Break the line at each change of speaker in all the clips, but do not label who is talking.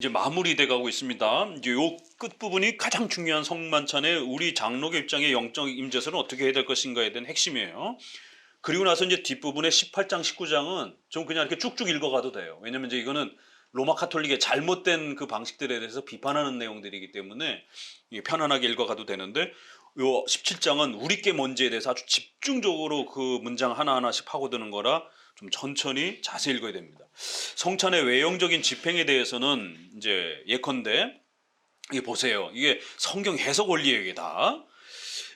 이제 마무리돼 가고 있습니다. 이제 요 끝부분이 가장 중요한 성만찬의 우리 장로교 입장의 영적 임재설은 어떻게 해야 될 것인가에 대한 핵심이에요. 그리고 나서 이제 뒷부분의 18장, 19장은 좀 그냥 이렇게 쭉쭉 읽어가도 돼요. 왜냐면 이제 이거는 로마 카톨릭의 잘못된 그 방식들에 대해서 비판하는 내용들이기 때문에 편안하게 읽어가도 되는데, 요 17장은 우리께 뭔지에 대해서 아주 집중적으로 그 문장 하나하나씩 파고드는 거라 좀 천천히 자세히 읽어야 됩니다. 성찬의 외형적인 집행에 대해서는 이제 예컨대 이게 보세요. 이게 성경 해석 원리에다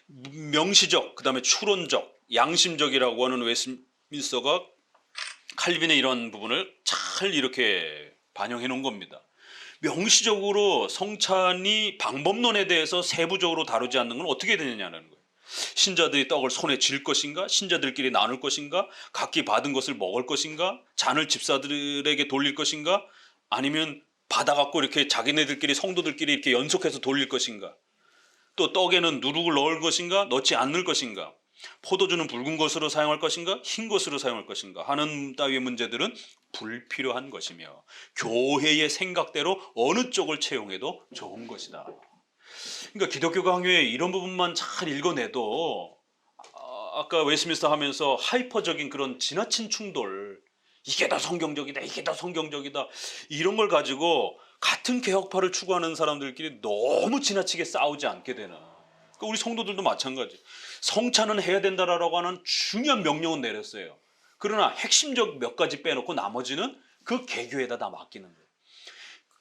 명시적, 그다음에 추론적, 양심적이라고 하는 웨스민스터가 칼빈의 이런 부분을 잘 이렇게 반영해 놓은 겁니다. 명시적으로 성찬이 방법론에 대해서 세부적으로 다루지 않는 건 어떻게 되느냐는 거예요. 신자들이 떡을 손에 쥘 것인가? 신자들끼리 나눌 것인가? 각기 받은 것을 먹을 것인가? 잔을 집사들에게 돌릴 것인가? 아니면 받아갖고 이렇게 자기네들끼리 성도들끼리 이렇게 연속해서 돌릴 것인가? 또 떡에는 누룩을 넣을 것인가? 넣지 않을 것인가? 포도주는 붉은 것으로 사용할 것인가? 흰 것으로 사용할 것인가? 하는 따위의 문제들은 불필요한 것이며 교회의 생각대로 어느 쪽을 채용해도 좋은 것이다. 그러니까 기독교 강요에 이런 부분만 잘 읽어내도 아까 웨스민스터 하면서 하이퍼적인 그런 지나친 충돌, 이게 더 성경적이다, 이게 더 성경적이다, 이런 걸 가지고 같은 개혁파를 추구하는 사람들끼리 너무 지나치게 싸우지 않게 되는, 그러니까 우리 성도들도 마찬가지. 성찬은 해야 된다라고 하는 중요한 명령은 내렸어요. 그러나 핵심적 몇 가지 빼놓고 나머지는 그 개교에다 다 맡기는 거예요.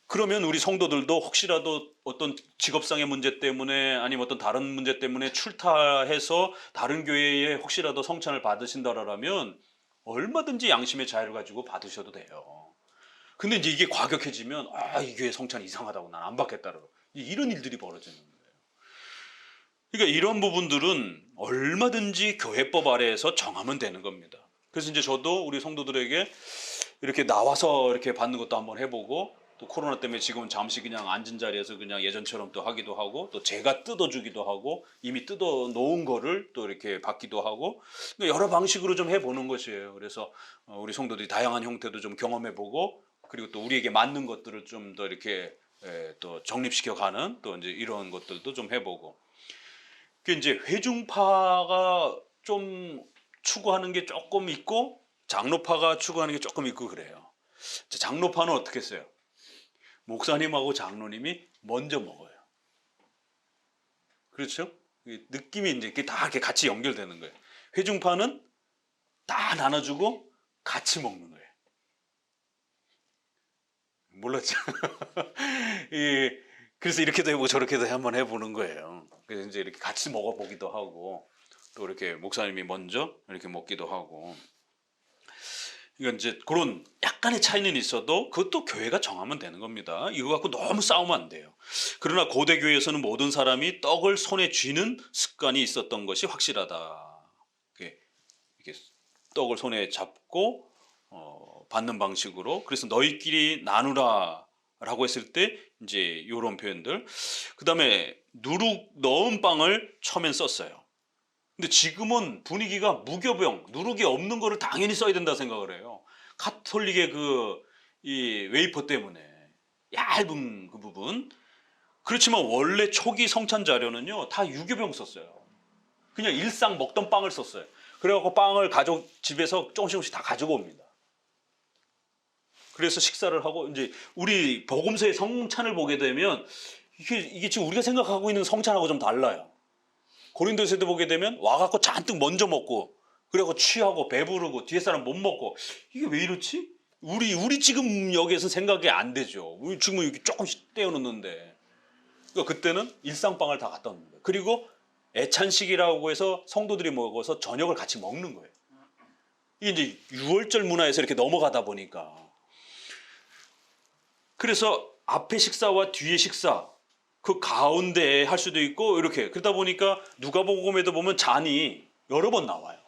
그러면 우리 성도들도 혹시라도 어떤 직업상의 문제 때문에 아니면 어떤 다른 문제 때문에 출타해서 다른 교회에 혹시라도 성찬을 받으신다라면 얼마든지 양심의 자유를 가지고 받으셔도 돼요. 근데 이제 이게 과격해지면 이 교회 성찬 이상하다고 난 안 받겠다라고 이런 일들이 벌어지는 거예요. 그러니까 이런 부분들은 얼마든지 교회법 아래에서 정하면 되는 겁니다. 그래서 이제 저도 우리 성도들에게 이렇게 나와서 이렇게 받는 것도 한번 해보고, 또 코로나 때문에 지금은 잠시 그냥 앉은 자리에서 그냥 예전처럼 또 하기도 하고, 또 제가 뜯어주기도 하고, 이미 뜯어 놓은 거를 또 이렇게 받기도 하고, 여러 방식으로 좀 해보는 것이에요. 그래서 우리 성도들이 다양한 형태도 좀 경험해보고, 그리고 또 우리에게 맞는 것들을 좀 더 이렇게 또 정립시켜가는 또 이제 이런 것들도 좀 해보고. 그 이제 회중파가 좀 추구하는 게 조금 있고 장로파가 추구하는 게 조금 있고 그래요. 장로파는 어떻게 했어요? 목사님하고 장로님이 먼저 먹어요. 그렇죠? 느낌이 이제 다 이렇게 같이 연결되는 거예요. 회중파는 다 나눠주고 같이 먹는 거예요. 몰랐죠? 그래서 이렇게도 해보고 저렇게도 한번 해보는 거예요. 그래서 이제 이렇게 같이 먹어보기도 하고, 또 이렇게 목사님이 먼저 이렇게 먹기도 하고. 이건 이제 그런 약간의 차이는 있어도 그것도 교회가 정하면 되는 겁니다. 이거 갖고 너무 싸우면 안 돼요. 그러나 고대 교회에서는 모든 사람이 떡을 손에 쥐는 습관이 있었던 것이 확실하다. 이렇게 떡을 손에 잡고 받는 방식으로. 그래서 너희끼리 나누라 라고 했을 때 이제 이런 표현들. 그 다음에 누룩 넣은 빵을 처음엔 썼어요. 근데 지금은 분위기가 무교병, 누룩이 없는 거를 당연히 써야 된다 생각을 해요. 카톨릭의 이 웨이퍼 때문에 얇은 그 부분. 그렇지만 원래 초기 성찬 자료는요 다 유교병 썼어요. 그냥 일상 먹던 빵을 썼어요. 그래갖고 빵을 집에서 조금씩 다 가지고 옵니다. 그래서 식사를 하고, 이제 우리 복음서의 성찬을 보게 되면 이게 지금 우리가 생각하고 있는 성찬하고 좀 달라요. 고린도서에도 보게 되면 와갖고 잔뜩 먼저 먹고, 그래갖고 취하고 배부르고 뒤에 사람 못 먹고, 이게 왜 이렇지? 우리 지금 여기에서 생각이 안 되죠. 우리 지금 이렇게 조금씩 떼어놓는데. 그러니까 그때는 일상빵을 다 갖다 놓는 거예요. 그리고 애찬식이라고 해서 성도들이 먹어서 저녁을 같이 먹는 거예요. 이게 이제 유월절 문화에서 이렇게 넘어가다 보니까. 그래서 앞에 식사와 뒤에 식사, 그 가운데에 할 수도 있고 이렇게. 그러다 보니까 누가복음에도 보면 잔이 여러 번 나와요.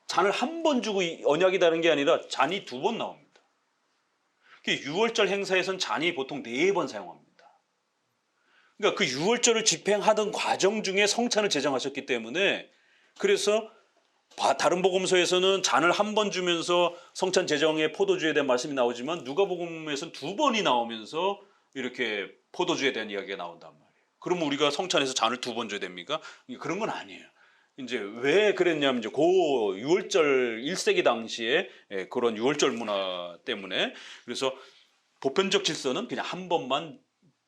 잔을 한 번 주고 언약이 다른 게 아니라 잔이 2번 나옵니다. 유월절 행사에선 잔이 보통 4번 사용합니다. 그러니까 그 유월절을 집행하던 과정 중에 성찬을 제정하셨기 때문에, 그래서 다른 복음서에서는 잔을 한 번 주면서 성찬 제정의 포도주에 대한 말씀이 나오지만 누가복음에서는 두 번이 나오면서 이렇게 포도주에 대한 이야기가 나온단 말이에요. 그러면 우리가 성찬에서 잔을 두 번 줘야 됩니까? 그런 건 아니에요. 이제 왜 그랬냐면 이제 고 유월절 1세기 당시에 그런 유월절 문화 때문에, 그래서 보편적 질서는 그냥 한 번만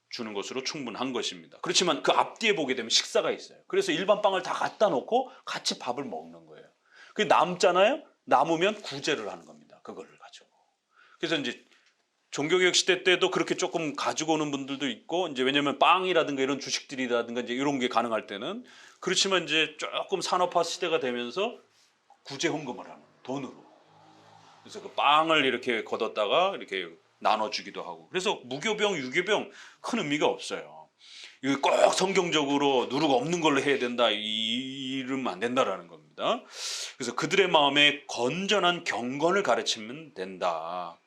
주는 것으로 충분한 것입니다. 그렇지만 그 앞뒤에 보게 되면 식사가 있어요. 그래서 일반 빵을 다 갖다 놓고 같이 밥을 먹는 거예요. 그 남잖아요. 남으면 구제를 하는 겁니다. 그거를 가지고. 그래서 이제 종교개혁 시대 때도 그렇게 조금 가지고 오는 분들도 있고, 이제 왜냐면 빵이라든가 이런 주식들이라든가 이제 이런 게 가능할 때는. 그렇지만 이제 조금 산업화 시대가 되면서 구제 헌금을 하는 돈으로. 그래서 그 빵을 이렇게 걷었다가 이렇게 나눠주기도 하고. 그래서 무교병, 유교병 큰 의미가 없어요. 이거 꼭 성경적으로 누룩 없는 걸로 해야 된다, 이러면 안 된다라는 겁니다. 그래서 그들의 마음에 건전한 경건을 가르치면 된다.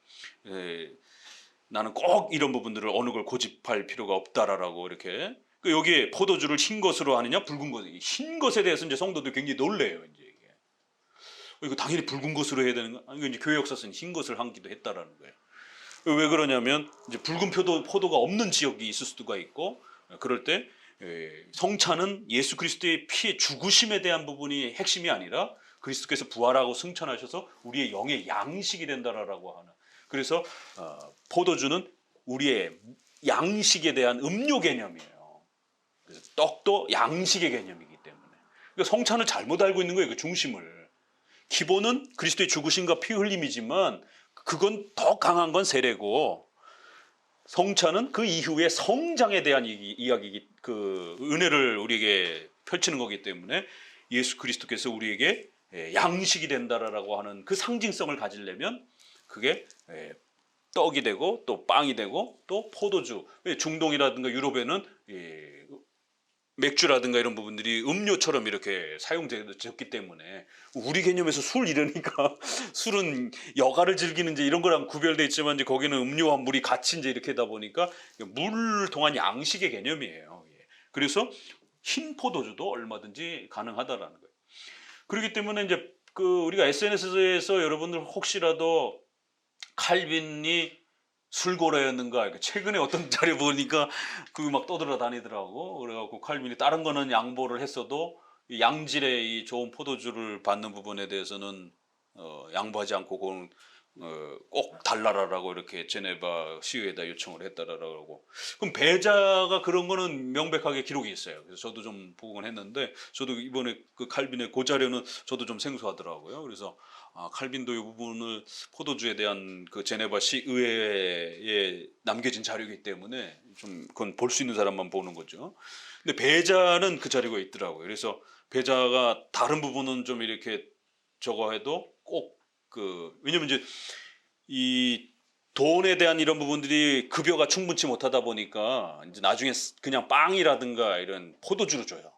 나는 꼭 이런 부분들을 어느 걸 고집할 필요가 없다라고 이렇게. 여기에 포도주를 흰 것으로 하느냐 붉은 것, 흰 것에 대해서 이제 성도들 굉장히 놀래요. 이제 이거 당연히 붉은 것으로 해야 되는 거. 이거 이제 교회 역사서는 흰 것을 하기도 했다라는 거예요. 왜 그러냐면 이제 붉은 포도가 없는 지역이 있을 수가 있고, 그럴 때 성찬은 예수 그리스도의 피의 죽으심에 대한 부분이 핵심이 아니라 그리스도께서 부활하고 승천하셔서 우리의 영의 양식이 된다라고 하는. 그래서 포도주는 우리의 양식에 대한 음료 개념이에요. 그래서 떡도 양식의 개념이기 때문에. 그러니까 성찬을 잘못 알고 있는 거예요. 그 중심을. 기본은 그리스도의 죽으심과 피 흘림이지만 그건 더 강한 건 세례고, 성찬은 그 이후에 성장에 대한 이야기, 그 은혜를 우리에게 펼치는 거기 때문에 예수 그리스도께서 우리에게 양식이 된다라고 하는 그 상징성을 가지려면 그게 떡이 되고 또 빵이 되고 또 포도주. 중동이라든가 유럽에는 맥주라든가 이런 부분들이 음료처럼 이렇게 사용되었기 때문에, 우리 개념에서 술 이러니까 술은 여가를 즐기는 이제 이런 거랑 구별돼 있지만 이제 거기는 음료와 물이 같이 이제 이렇게 하다 보니까 물을 통한 양식의 개념이에요. 그래서 흰 포도주도 얼마든지 가능하다라는 거예요. 그렇기 때문에 이제 우리가 SNS에서 여러분들 혹시라도 칼빈이 술고래였는가, 최근에 어떤 자료 보니까 그게 막 떠돌아다니더라고. 그래갖고 칼빈이 다른 거는 양보를 했어도 양질의 이 좋은 포도주를 받는 부분에 대해서는 양보하지 않고 그건 꼭 달라라라고 이렇게 제네바 시위에다 요청을 했다라고. 그럼 배자가 그런 거는 명백하게 기록이 있어요. 그래서 저도 좀 보곤 했는데, 저도 이번에 그 칼빈의 그 자료는 저도 좀 생소하더라고요. 그래서 칼빈도 이 부분을 포도주에 대한 그 제네바 시의회에 남겨진 자료이기 때문에 좀 그건 볼 수 있는 사람만 보는 거죠. 근데 배자는 그 자료가 있더라고요. 그래서 배자가 다른 부분은 좀 이렇게 저거 해도 꼭 왜냐면 이제 이 돈에 대한 이런 부분들이 급여가 충분치 못하다 보니까 이제 나중에 그냥 빵이라든가 이런 포도주로 줘요.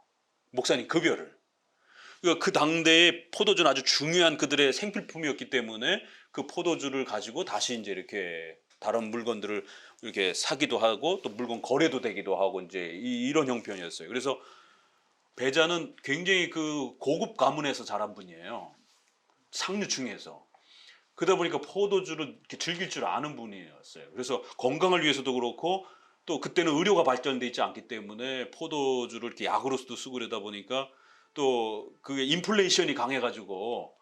목사님 급여를. 그러니까 그 당대에 포도주는 아주 중요한 그들의 생필품이었기 때문에 그 포도주를 가지고 다시 이제 이렇게 다른 물건들을 이렇게 사기도 하고 또 물건 거래도 되기도 하고 이제 이런 형편이었어요. 그래서 배자는 굉장히 그 고급 가문에서 자란 분이에요. 상류층에서. 그러다 보니까 포도주를 이렇게 즐길 줄 아는 분이었어요. 그래서 건강을 위해서도 그렇고, 또 그때는 의료가 발전돼 있지 않기 때문에 포도주를 이렇게 약으로서도 쓰고 그러다 보니까, 또 그게 인플레이션이 강해가지고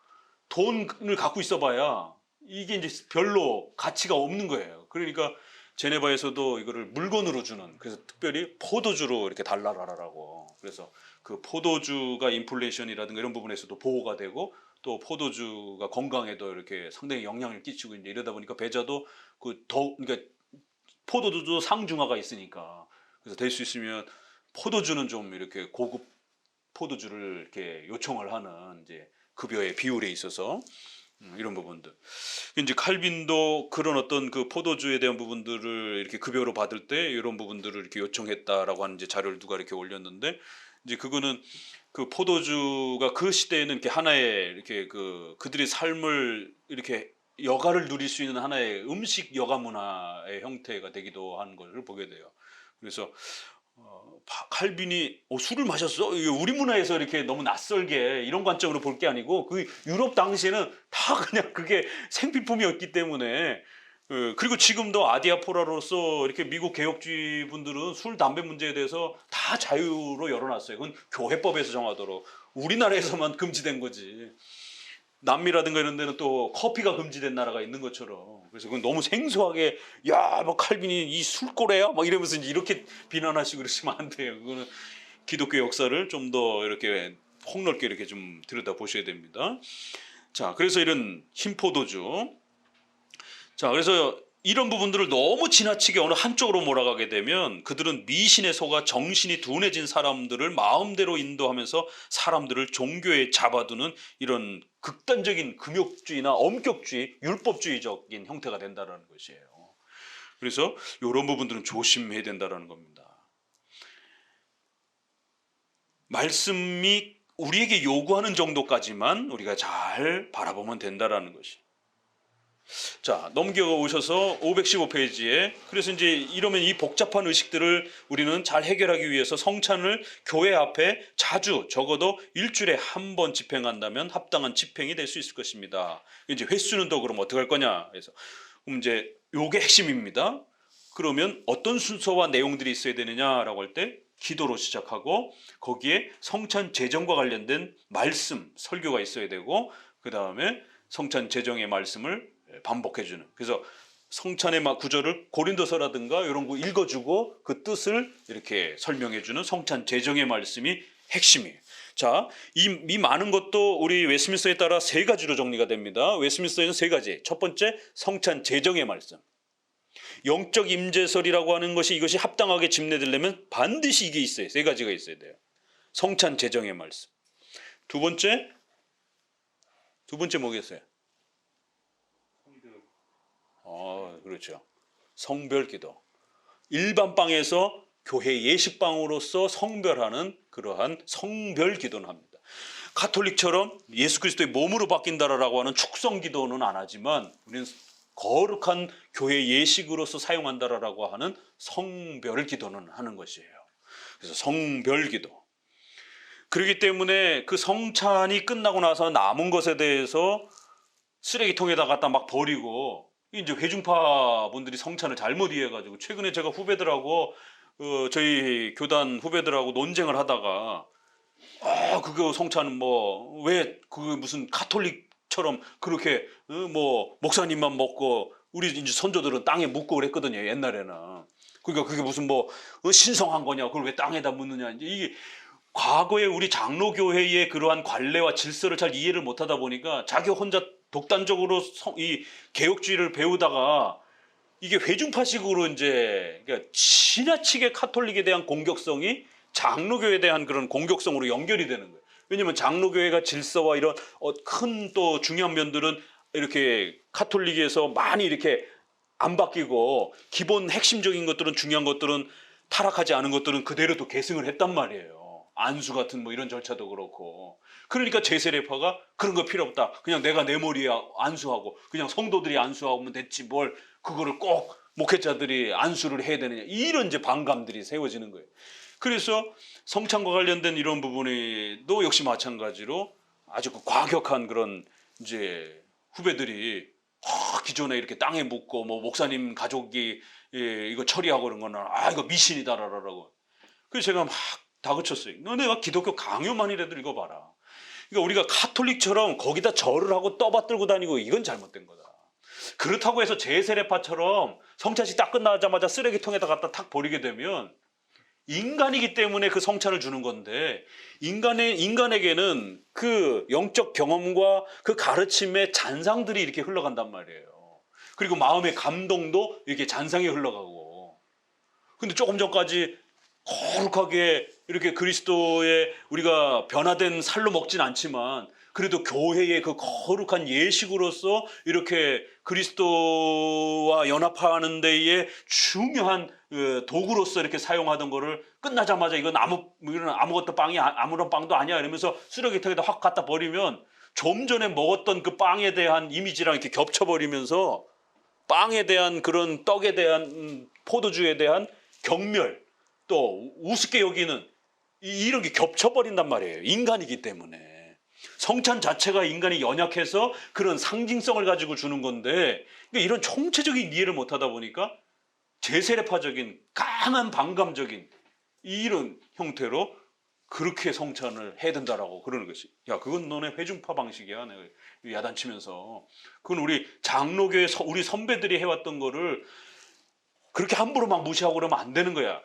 돈을 갖고 있어봐야 이게 이제 별로 가치가 없는 거예요. 그러니까 제네바에서도 이거를 물건으로 주는, 그래서 특별히 포도주로 이렇게 달라라라고. 그래서 그 포도주가 인플레이션이라든가 이런 부분에서도 보호가 되고, 또 포도주가 건강에도 이렇게 상당히 영향을 끼치고 이제 이러다 보니까 배자도 그러니까 포도주도 상중하가 있으니까, 그래서 될 수 있으면 포도주는 좀 이렇게 고급 포도주를 이렇게 요청을 하는 이제 급여의 비율에 있어서 이런 부분들. 이제 칼빈도 그런 어떤 그 포도주에 대한 부분들을 이렇게 급여로 받을 때 이런 부분들을 이렇게 요청했다라고 하는 이제 자료를 누가 이렇게 올렸는데, 이제 그거는 그 포도주가 그 시대에는 이렇게 하나의 이렇게 그들의 삶을 이렇게 여가를 누릴 수 있는 하나의 음식 여가 문화의 형태가 되기도 하는 것을 보게 돼요. 그래서 칼빈이 술을 마셨어? 이게 우리 문화에서 이렇게 너무 낯설게 이런 관점으로 볼 게 아니고 그 유럽 당시에는 다 그냥 그게 생필품이었기 때문에 그리고 지금도 아디아포라로서 이렇게 미국 개혁주의 분들은 술, 담배 문제에 대해서 다 자유로 열어놨어요. 그건 교회법에서 정하도록. 우리나라에서만 금지된 거지. 남미라든가 이런 데는 또 커피가 금지된 나라가 있는 것처럼. 그래서 그건 너무 생소하게 야, 뭐 칼빈이 이 술꼬래야? 막 이러면서 이제 이렇게 비난하시고 그러시면 안 돼요. 그거는 기독교 역사를 좀 더 이렇게 폭넓게 이렇게 좀 들여다 보셔야 됩니다. 자, 그래서 이런 흰포도주. 자, 그래서 이런 부분들을 너무 지나치게 어느 한쪽으로 몰아가게 되면 그들은 미신에 속아 정신이 둔해진 사람들을 마음대로 인도하면서 사람들을 종교에 잡아두는 이런 극단적인 금욕주의나 엄격주의, 율법주의적인 형태가 된다는 것이에요. 그래서 이런 부분들은 조심해야 된다는 겁니다. 말씀이 우리에게 요구하는 정도까지만 우리가 잘 바라보면 된다는 것이. 자, 넘겨오셔서 515페이지에 그래서 이제 이러면 이 복잡한 의식들을 우리는 잘 해결하기 위해서 성찬을 교회 앞에 자주 적어도 일주일에 한 번 집행한다면 합당한 집행이 될 수 있을 것입니다. 이제 횟수는 또 그럼 어떻게 할 거냐? 그래서 이제 요게 핵심입니다. 그러면 어떤 순서와 내용들이 있어야 되느냐라고 할 때 기도로 시작하고 거기에 성찬 제정과 관련된 말씀, 설교가 있어야 되고 그 다음에 성찬 제정의 말씀을 반복해주는. 그래서 성찬의 구절을 고린도서라든가 이런 거 읽어주고 그 뜻을 이렇게 설명해주는 성찬 제정의 말씀이 핵심이에요. 자, 이 많은 것도 우리 웨스민스터에 따라 세 가지로 정리가 됩니다. 웨스민스터에는 세 가지. 첫 번째, 성찬 제정의 말씀. 영적 임재설이라고 하는 것이 이것이 합당하게 집례되려면 반드시 이게 있어요. 세 가지가 있어야 돼요. 성찬 제정의 말씀. 두 번째 뭐겠어요? 그렇죠. 성별기도. 일반 방에서 교회 예식방으로서 성별하는 그러한 성별기도는 합니다. 가톨릭처럼 예수 그리스도의 몸으로 바뀐다라고 하는 축성기도는 안 하지만 우리는 거룩한 교회 예식으로서 사용한다라고 하는 성별기도는 하는 것이에요. 그래서 성별기도. 그렇기 때문에 그 성찬이 끝나고 나서 남은 것에 대해서 쓰레기통에다 갖다 막 버리고 이제 회중파 분들이 성찬을 잘못 이해해가지고 최근에 제가 후배들하고 저희 교단 후배들하고 논쟁을 하다가 그거 성찬은 뭐 왜 그 무슨 가톨릭처럼 그렇게 뭐 목사님만 먹고 우리 이제 선조들은 땅에 묻고 그랬거든요 옛날에는. 그러니까 그게 무슨 뭐 신성한 거냐 그걸 왜 땅에다 묻느냐 이제 이게 과거에 우리 장로교회의 그러한 관례와 질서를 잘 이해를 못하다 보니까 자기 혼자 독단적으로 이 개혁주의를 배우다가 이게 회중파식으로 이제 그러니까 지나치게 카톨릭에 대한 공격성이 장로교회에 대한 그런 공격성으로 연결이 되는 거예요. 왜냐하면 장로교회가 질서와 이런 큰 또 중요한 면들은 이렇게 카톨릭에서 많이 이렇게 안 바뀌고 기본 핵심적인 것들은 중요한 것들은 타락하지 않은 것들은 그대로 또 계승을 했단 말이에요. 안수 같은 뭐 이런 절차도 그렇고. 그러니까 제세례파가 그런 거 필요 없다. 그냥 내가 내 머리에 안수하고 그냥 성도들이 안수하면 됐지 뭘 그거를 꼭 목회자들이 안수를 해야 되느냐. 이런 이제 반감들이 세워지는 거예요. 그래서 성찬과 관련된 이런 부분에도 역시 마찬가지로 아주 과격한 그런 이제 후배들이 기존에 이렇게 땅에 묻고 뭐 목사님 가족이 이거 처리하고 그런 거는 이거 미신이다라고. 그래서 제가 막 다그쳤어요. 너 내가 기독교 강요만이라도 읽어봐라. 그러니까 우리가 가톨릭처럼 거기다 절을 하고 떠받들고 다니고 이건 잘못된 거다. 그렇다고 해서 제세례파처럼 성찬식 딱 끝나자마자 쓰레기통에다 갖다 탁 버리게 되면 인간이기 때문에 그 성찬을 주는 건데 인간에게는 그 영적 경험과 그 가르침의 잔상들이 이렇게 흘러간단 말이에요. 그리고 마음의 감동도 이렇게 잔상이 흘러가고. 근데 조금 전까지 거룩하게 이렇게 그리스도의 우리가 변화된 살로 먹진 않지만 그래도 교회의 그 거룩한 예식으로서 이렇게 그리스도와 연합하는 데에 중요한 도구로서 이렇게 사용하던 거를 끝나자마자 이건 아무것도 빵이 아무런 빵도 아니야 이러면서 쓰레기통에다 확 갖다 버리면 좀 전에 먹었던 그 빵에 대한 이미지랑 이렇게 겹쳐버리면서 빵에 대한 그런 떡에 대한 포도주에 대한 경멸 또 또 우습게 여기는 이런 게 겹쳐버린단 말이에요. 인간이기 때문에. 성찬 자체가 인간이 연약해서 그런 상징성을 가지고 주는 건데, 그러니까 이런 총체적인 이해를 못하다 보니까 제세례파적인 강한 반감적인 이런 형태로 그렇게 성찬을 해야 된다라고 그러는 것이. 야, 그건 너네 회중파 방식이야. 내가 야단치면서. 그건 우리 장로교의 우리 선배들이 해왔던 거를 그렇게 함부로 막 무시하고 그러면 안 되는 거야.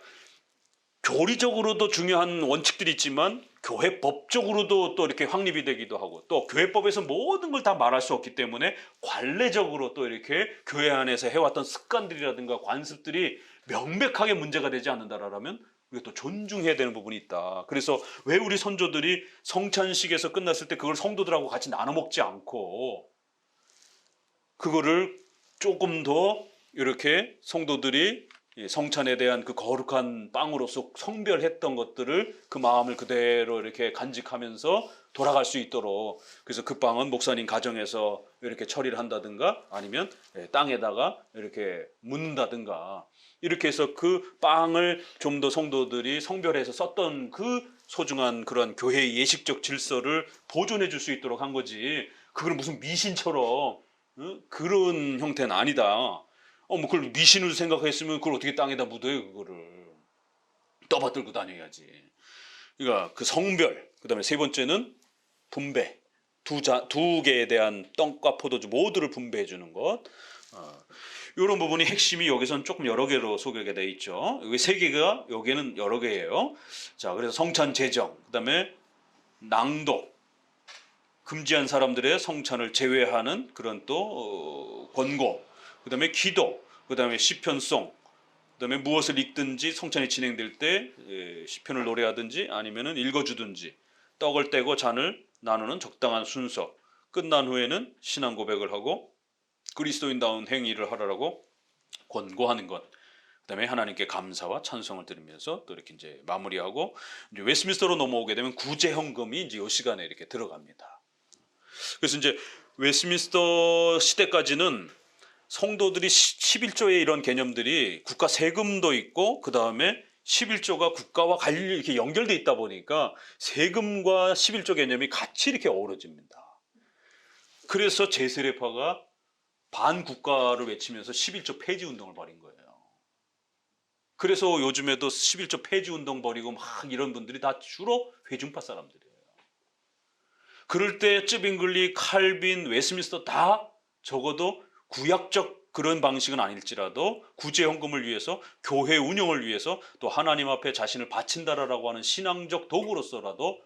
교리적으로도 중요한 원칙들이 있지만 교회법적으로도 또 이렇게 확립이 되기도 하고, 또 교회법에서 모든 걸 다 말할 수 없기 때문에 관례적으로 또 이렇게 교회 안에서 해왔던 습관들이라든가 관습들이 명백하게 문제가 되지 않는다라면 우리가 또 존중해야 되는 부분이 있다. 그래서 왜 우리 선조들이 성찬식에서 끝났을 때 그걸 성도들하고 같이 나눠 먹지 않고 그거를 조금 더 이렇게 성도들이 성찬에 대한 그 거룩한 빵으로서 성별했던 것들을 그 마음을 그대로 이렇게 간직하면서 돌아갈 수 있도록, 그래서 그 빵은 목사님 가정에서 이렇게 처리를 한다든가 아니면 땅에다가 이렇게 묻는다든가 이렇게 해서 그 빵을 좀 더 성도들이 성별해서 썼던 그 소중한 그런 교회의 예식적 질서를 보존해 줄 수 있도록 한 거지, 그걸 무슨 미신처럼 그런 형태는 아니다. 뭐 그걸 미신으로 생각했으면 그걸 어떻게 땅에다 묻어요? 그거를 떠받들고 다녀야지. 그러니까 그 성별, 그다음에 세 번째는 분배, 두 개에 대한 떡과 포도주 모두를 분배해 주는 것. 이런 부분이 핵심이 여기서는 조금 여러 개로 소개가 돼 있죠. 여기 세 개가 여기는 여러 개예요. 자, 그래서 성찬 제정, 그다음에 낭독, 금지한 사람들의 성찬을 제외하는 그런 또 권고, 그 다음에 기도, 그 다음에 시편송, 그 다음에 무엇을 읽든지 성찬이 진행될 때 시편을 노래하든지 아니면은 읽어주든지, 떡을 떼고 잔을 나누는 적당한 순서, 끝난 후에는 신앙 고백을 하고 그리스도인다운 행위를 하라고 권고하는 것, 그 다음에 하나님께 감사와 찬송을 드리면서 또 이렇게 이제 마무리하고, 이제 웨스트민스터로 넘어오게 되면 구제 헌금이 이제 이 시간에 이렇게 들어갑니다. 그래서 이제 웨스트민스터 시대까지는 성도들이 11조의 이런 개념들이 국가 세금도 있고 그 다음에 11조가 국가와 관리 이렇게 연결돼 있다 보니까 세금과 11조 개념이 같이 이렇게 어우러집니다. 그래서 제세례파가 반국가를 외치면서 11조 폐지 운동을 벌인 거예요. 그래서 요즘에도 11조 폐지 운동 벌이고 막 이런 분들이 다 주로 회중파 사람들이에요. 그럴 때 쯔빙글리, 칼빈, 웨스민스터 다 적어도 구약적 그런 방식은 아닐지라도 구제헌금을 위해서, 교회 운영을 위해서, 또 하나님 앞에 자신을 바친다라고 하는 신앙적 도구로서라도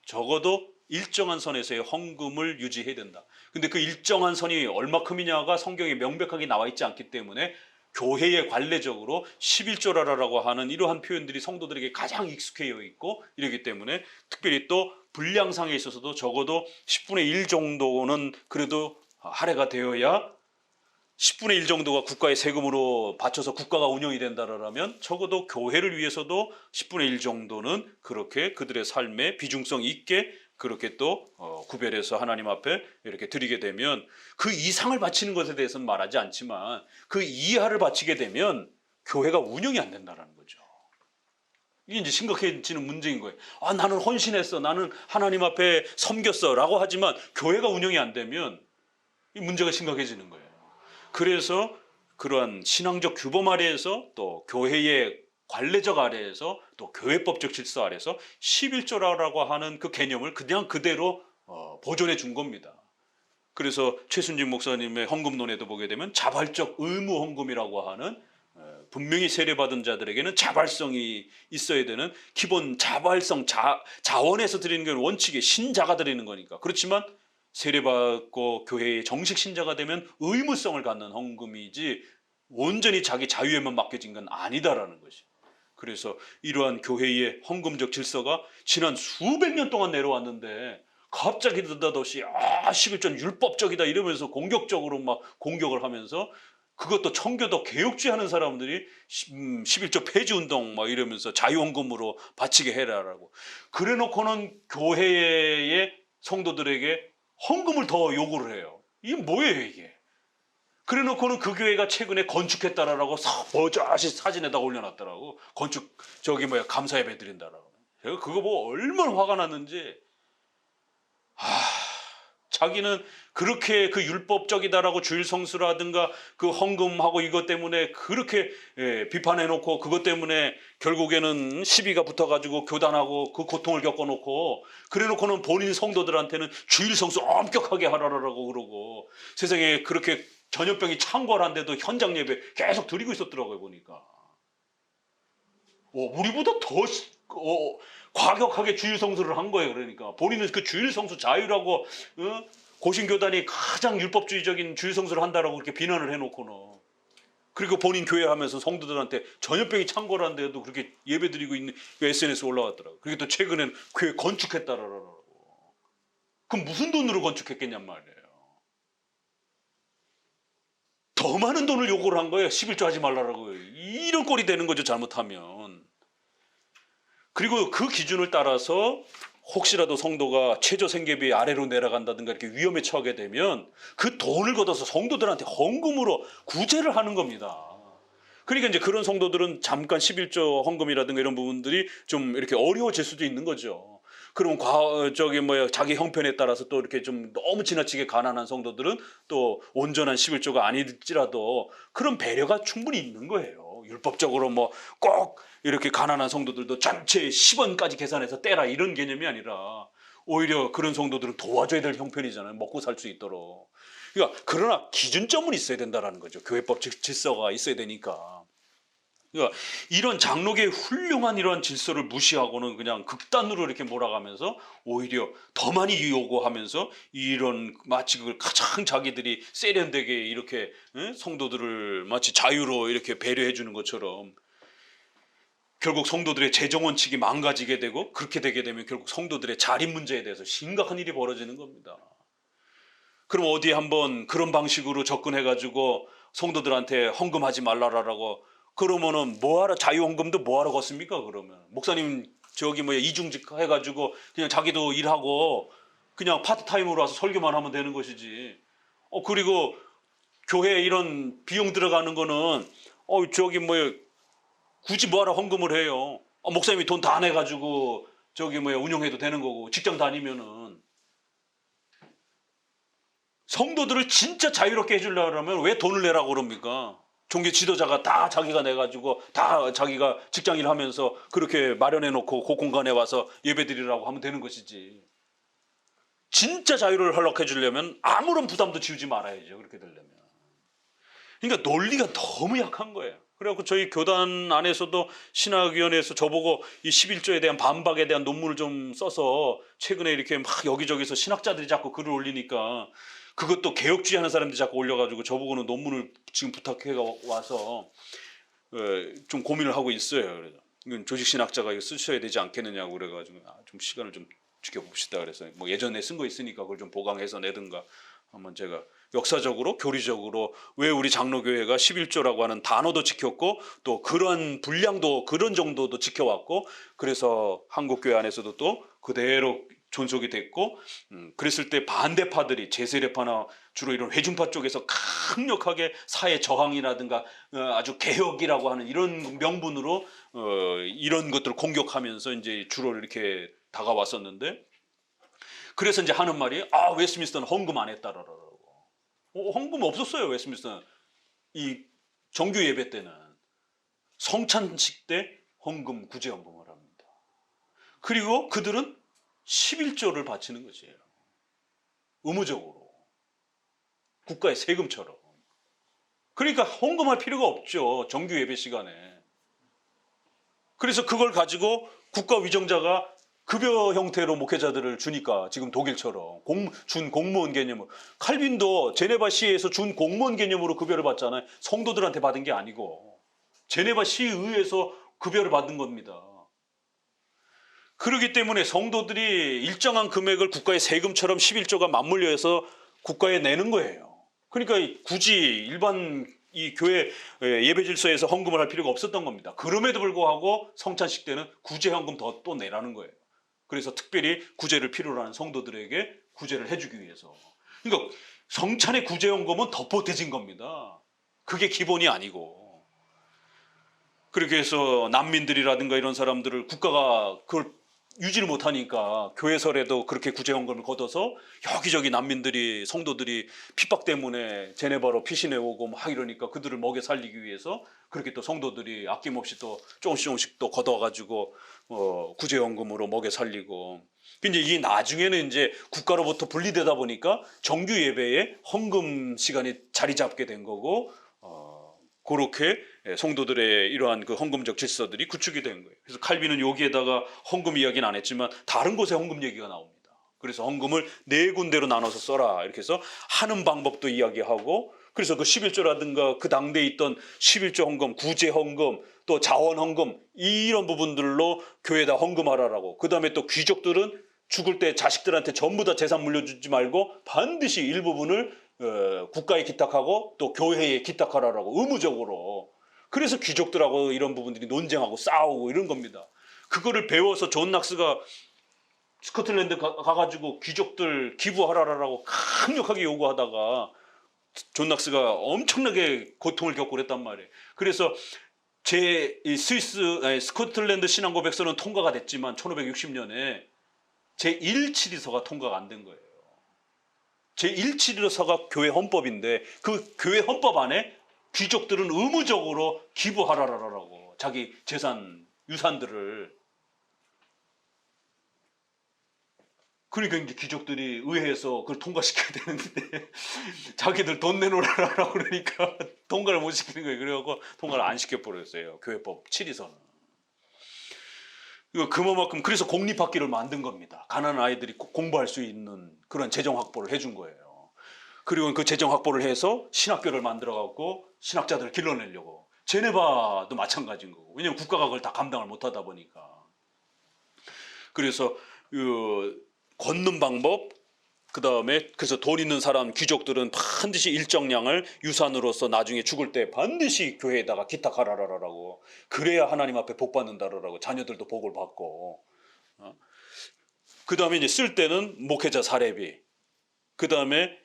적어도 일정한 선에서의 헌금을 유지해야 된다. 근데 그 일정한 선이 얼마큼이냐가 성경에 명백하게 나와 있지 않기 때문에 교회의 관례적으로 11조라라고 하는 이러한 표현들이 성도들에게 가장 익숙해져 있고 이러기 때문에 특별히 또 분량상에 있어서도 적어도 10분의 1 정도는 그래도 할애가 되어야, 10분의 1 정도가 국가의 세금으로 바쳐서 국가가 운영이 된다라면 적어도 교회를 위해서도 10분의 1 정도는 그렇게 그들의 삶에 비중성 있게 그렇게 또 구별해서 하나님 앞에 이렇게 드리게 되면, 그 이상을 바치는 것에 대해서는 말하지 않지만 그 이하를 바치게 되면 교회가 운영이 안 된다는 거죠. 이게 이제 심각해지는 문제인 거예요. 나는 헌신했어, 나는 하나님 앞에 섬겼어 라고 하지만 교회가 운영이 안 되면 이 문제가 심각해지는 거예요. 그래서 그러한 신앙적 규범 아래에서 또 교회의 관례적 아래에서 또 교회법적 질서 아래에서 11조라고 하는 그 개념을 그냥 그대로 보존해 준 겁니다. 그래서 최순진 목사님의 헌금론에도 보게 되면 자발적 의무 헌금이라고 하는, 분명히 세례받은 자들에게는 자발성이 있어야 되는 기본 자발성, 자원에서 드리는 게 원칙이 신자가 드리는 거니까. 그렇지만 세례받고 교회의 정식 신자가 되면 의무성을 갖는 헌금이지 온전히 자기 자유에만 맡겨진 건 아니다라는 것이. 그래서 이러한 교회의 헌금적 질서가 지난 수백 년 동안 내려왔는데 갑자기 느닷없이 11조는 율법적이다 이러면서 공격적으로 막 공격을 하면서, 그것도 청교도 개혁주의 하는 사람들이 11조 폐지 운동 막 이러면서 자유헌금으로 바치게 해라라고 그래 놓고는 교회의 성도들에게 헌금을 더 요구를 해요. 이게 뭐예요 이게? 그래놓고는 그 교회가 최근에 건축했다라고 버젓이 사진에다 올려놨더라고. 건축 저기 뭐야 감사 예배 드린다라고. 제가 그거 보고 얼마나 화가 났는지. 자기는 그렇게 그 율법적이다라고 주일 성수라든가 그 헌금하고 이것 때문에 그렇게 비판해놓고 그것 때문에 결국에는 시비가 붙어가지고 교단하고 그 고통을 겪어놓고 그래놓고는 본인 성도들한테는 주일 성수 엄격하게 하라라고 그러고 세상에 그렇게 전염병이 창궐한데도 현장 예배 계속 드리고 있었더라고요 보니까. 우리보다 더 과격하게 주일 성수를 한 거예요. 그러니까 본인은 그 주일 성수 자유라고 고신교단이 가장 율법주의적인 주일 성수를 한다라고 그렇게 비난을 해놓고는 그리고 본인 교회 하면서 성도들한테 전염병이 창궐한데도 그렇게 예배드리고 있는 SNS 올라왔더라고요. 그리고 또 최근에는 교회 건축했다라고. 그럼 무슨 돈으로 건축했겠냔 말이에요. 더 많은 돈을 요구를 한 거예요. 11조 하지 말라라고. 이런 꼴이 되는 거죠 잘못하면. 그리고 그 기준을 따라서 혹시라도 성도가 최저 생계비 아래로 내려간다든가 이렇게 위험에 처하게 되면 그 돈을 걷어서 성도들한테 헌금으로 구제를 하는 겁니다. 그러니까 이제 그런 성도들은 잠깐 11조 헌금이라든가 이런 부분들이 좀 이렇게 어려워질 수도 있는 거죠. 그럼 자기 형편에 따라서 또 이렇게 좀 너무 지나치게 가난한 성도들은 또 온전한 11조가 아닐지라도 그런 배려가 충분히 있는 거예요. 율법적으로 뭐 꼭 이렇게 가난한 성도들도 전체 10원까지 계산해서 떼라 이런 개념이 아니라 오히려 그런 성도들은 도와줘야 될 형편이잖아요. 먹고 살 수 있도록. 그러니까 그러나 기준점은 있어야 된다라는 거죠. 교회법 질서가 있어야 되니까. 그러니까 이런 장로계의 훌륭한 이런 질서를 무시하고는 그냥 극단으로 이렇게 몰아가면서 오히려 더 많이 요구하면서 이런 마치 그걸 가장 자기들이 세련되게 이렇게 성도들을 마치 자유로 이렇게 배려해 주는 것처럼 결국 성도들의 재정 원칙이 망가지게 되고 그렇게 되게 되면 결국 성도들의 자립 문제에 대해서 심각한 일이 벌어지는 겁니다. 그럼 어디 한번 그런 방식으로 접근해가지고 성도들한테 헌금하지 말라라고 그러면은 뭐하러 자유헌금도 뭐하러 걷습니까? 그러면 목사님 저기 뭐야 이중직 해가지고 그냥 자기도 일하고 그냥 파트타임으로 와서 설교만 하면 되는 것이지. 그리고 교회에 이런 비용 들어가는 거는 저기 뭐야 굳이 뭐하러 헌금을 해요. 목사님이 돈 다 내가지고 저기 뭐야 운영해도 되는 거고 직장 다니면은. 성도들을 진짜 자유롭게 해주려면 왜 돈을 내라고 그럽니까? 종교 지도자가 다 자기가 내가지고 다 자기가 직장일 하면서 그렇게 마련해 놓고 그 공간에 와서 예배 드리라고 하면 되는 것이지. 진짜 자유를 허락해 주려면 아무런 부담도 지우지 말아야죠. 그렇게 되려면. 그러니까 논리가 너무 약한 거예요. 그래갖고 저희 교단 안에서도 신학위원회에서 저보고 이 11조에 대한 반박에 대한 논문을 좀 써서 최근에 이렇게 막 여기저기서 신학자들이 자꾸 글을 올리니까 그것도 개혁주의 하는 사람들이 자꾸 올려가지고 저보고는 논문을 지금 부탁해 와서 좀 고민을 하고 있어요. 그래서 이건 조직신학자가 이거 쓰셔야 되지 않겠느냐고 그래가지고 좀 시간을 좀 지켜봅시다. 그래서 뭐 예전에 쓴 거 있으니까 그걸 좀 보강해서 내든가 한번 제가 역사적으로 교리적으로 왜 우리 장로교회가 11조라고 하는 단어도 지켰고 또 그런 분량도 그런 정도도 지켜왔고 그래서 한국교회 안에서도 또 그대로 존속이 됐고 그랬을 때 반대파들이 제세례파나 주로 이런 회중파 쪽에서 강력하게 사회 저항이라든가 아주 개혁이라고 하는 이런 명분으로 이런 것들을 공격하면서 이제 주로 이렇게 다가왔었는데 그래서 이제 하는 말이 웨스트민스터는 헌금 안 했다라고. 헌금 없었어요. 웨스트민스터는 이 정규 예배 때는 성찬식 때 헌금 구제 헌금을 합니다. 그리고 그들은 11조를 바치는 것이에요. 의무적으로 국가의 세금처럼. 그러니까 헌금할 필요가 없죠. 정규 예배 시간에. 그래서 그걸 가지고 국가 위정자가 급여 형태로 목회자들을 주니까 지금 독일처럼 준 공무원 개념으로 칼빈도 제네바 시에서 준 공무원 개념으로 급여를 받잖아요. 성도들한테 받은 게 아니고 제네바 시의회에서 급여를 받은 겁니다. 그렇기 때문에 성도들이 일정한 금액을 국가의 세금처럼 11조가 맞물려 해서 국가에 내는 거예요. 그러니까 굳이 일반 이 교회 예배 질서에서 헌금을 할 필요가 없었던 겁니다. 그럼에도 불구하고 성찬식 때는 구제 헌금 더 또 내라는 거예요. 그래서 특별히 구제를 필요로 하는 성도들에게 구제를 해주기 위해서. 그러니까 성찬의 구제헌금은 더 보태진 겁니다. 그게 기본이 아니고. 그렇게 해서 난민들이라든가 이런 사람들을 국가가 그걸 유지를 못하니까 교회설에도 그렇게 구제헌금을 걷어서 여기저기 난민들이 성도들이 핍박 때문에 제네바로 피신해 오고 막 이러니까 그들을 먹여 살리기 위해서 그렇게 또 성도들이 아낌없이 또 조금씩 또 걷어가지고 구제헌금으로 먹여 살리고. 근데 이게 나중에는 이제 국가로부터 분리되다 보니까 정규 예배에 헌금 시간이 자리 잡게 된 거고 그렇게 성도들의 이러한 그 헌금적 질서들이 구축이 된 거예요. 그래서 칼빈은 여기에다가 헌금 이야기는 안 했지만 다른 곳에 헌금 얘기가 나옵니다. 그래서 헌금을 네 군데로 나눠서 써라 이렇게 해서 하는 방법도 이야기하고, 그래서 그 11조라든가 그 당대에 있던 11조 헌금, 구제 헌금, 또 자원 헌금 이런 부분들로 교회에다 헌금하라라고. 그 다음에 또 귀족들은 죽을 때 자식들한테 전부 다 재산 물려주지 말고 반드시 일부분을 국가에 기탁하고 또 교회에 기탁하라라고 의무적으로. 그래서 귀족들하고 이런 부분들이 논쟁하고 싸우고 이런 겁니다. 그거를 배워서 존 낙스가 스코틀랜드 가가지고 귀족들 기부하라라고 강력하게 요구하다가 존 낙스가 엄청나게 고통을 겪고 그랬단 말이에요. 그래서 스코틀랜드 신앙고백서는 통과가 됐지만 1560년에 제1치리서가 통과가 안 된 거예요. 제1치리서가 교회 헌법인데 그 교회 헌법 안에 귀족들은 의무적으로 기부하라라고 자기 재산, 유산들을. 그러니까 이제 귀족들이 의회에서 그걸 통과시켜야 되는데 자기들 돈 내놓으라고 그러니까 통과를 못 시키는 거예요. 그래갖고 통과를 안 시켜버렸어요. 교회법 7위서는. 그만큼 그래서 공립학교를 만든 겁니다. 가난한 아이들이 공부할 수 있는 그런 재정 확보를 해준 거예요. 그리고 그 재정 확보를 해서 신학교를 만들어갖고 신학자들을 길러내려고. 제네바도 마찬가지인 거고. 왜냐하면 국가가 그걸 다 감당을 못하다 보니까. 그래서 걷는 방법, 그 다음에 그래서 돈 있는 사람 귀족들은 반드시 일정량을 유산으로서 나중에 죽을 때 반드시 교회에다가 기탁하라라고. 그래야 하나님 앞에 복 받는다라고. 자녀들도 복을 받고. 그 다음에 이제 쓸 때는 목회자 사례비, 그 다음에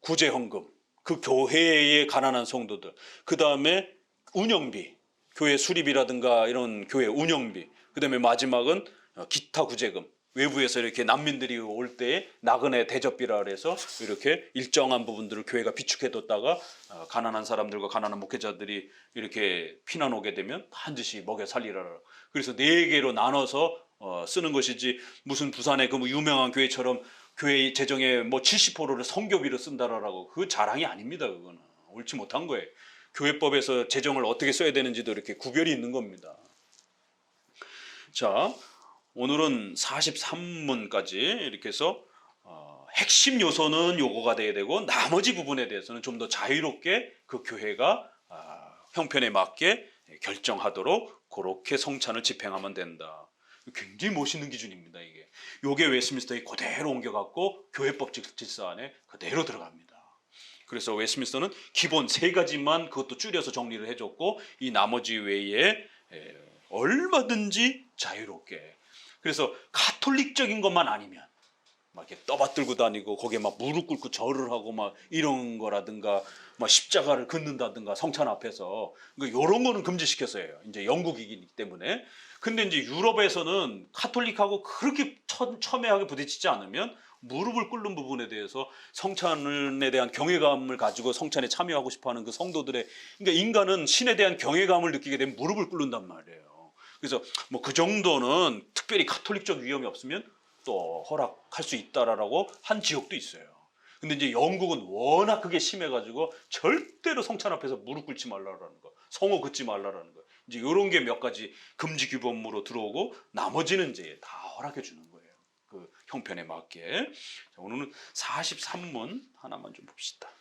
구제헌금, 그 교회의 가난한 성도들, 그 다음에 운영비, 교회 수립이라든가 이런 교회 운영비, 그 다음에 마지막은 기타 구제금. 외부에서 이렇게 난민들이 올 때 나그네 대접비라 그래서 이렇게 일정한 부분들을 교회가 비축해뒀다가 가난한 사람들과 가난한 목회자들이 이렇게 피난 오게 되면 반드시 먹여 살리라. 그래서 네 개로 나눠서 쓰는 것이지, 무슨 부산의 그 유명한 교회처럼 교회 재정의 뭐 70%를 선교비로 쓴다라고. 그 자랑이 아닙니다. 그거는 옳지 못한 거예요. 교회법에서 재정을 어떻게 써야 되는지도 이렇게 구별이 있는 겁니다. 자, 오늘은 43문까지 이렇게 해서 핵심 요소는 요거가 돼야 되고 나머지 부분에 대해서는 좀 더 자유롭게 그 교회가 형편에 맞게 결정하도록 그렇게 성찬을 집행하면 된다. 굉장히 멋있는 기준입니다. 이게 요게 웨스트민스터에 그대로 옮겨갖고 교회법 질서 안에 그대로 들어갑니다. 그래서 웨스트민스터는 기본 3가지만 그것도 줄여서 정리를 해줬고 이 나머지 외에 얼마든지 자유롭게. 그래서 가톨릭적인 것만 아니면 막 이렇게 떠받들고 다니고 거기에 막 무릎 꿇고 절을 하고 막 이런 거라든가 막 십자가를 긋는다든가 성찬 앞에서 이런 거는 금지시켰어요. 이제 영국이기 때문에. 근데 이제 유럽에서는 가톨릭하고 그렇게 첨예하게 부딪히지 않으면 무릎을 꿇는 부분에 대해서 성찬에 대한 경외감을 가지고 성찬에 참여하고 싶어하는 그 성도들의, 그러니까 인간은 신에 대한 경외감을 느끼게 되면 무릎을 꿇는단 말이에요. 그래서 뭐 그 정도는 특별히 가톨릭적 위험이 없으면 또 허락할 수 있다라고 한 지역도 있어요. 근데 이제 영국은 워낙 그게 심해가지고 절대로 성찬 앞에서 무릎 꿇지 말라라는 거, 성호 긋지 말라라는 거. 이제 이런 게 몇 가지 금지 규범으로 들어오고 나머지는 이제 다 허락해 주는 거예요. 그 형편에 맞게. 자, 오늘은 43문 하나만 좀 봅시다.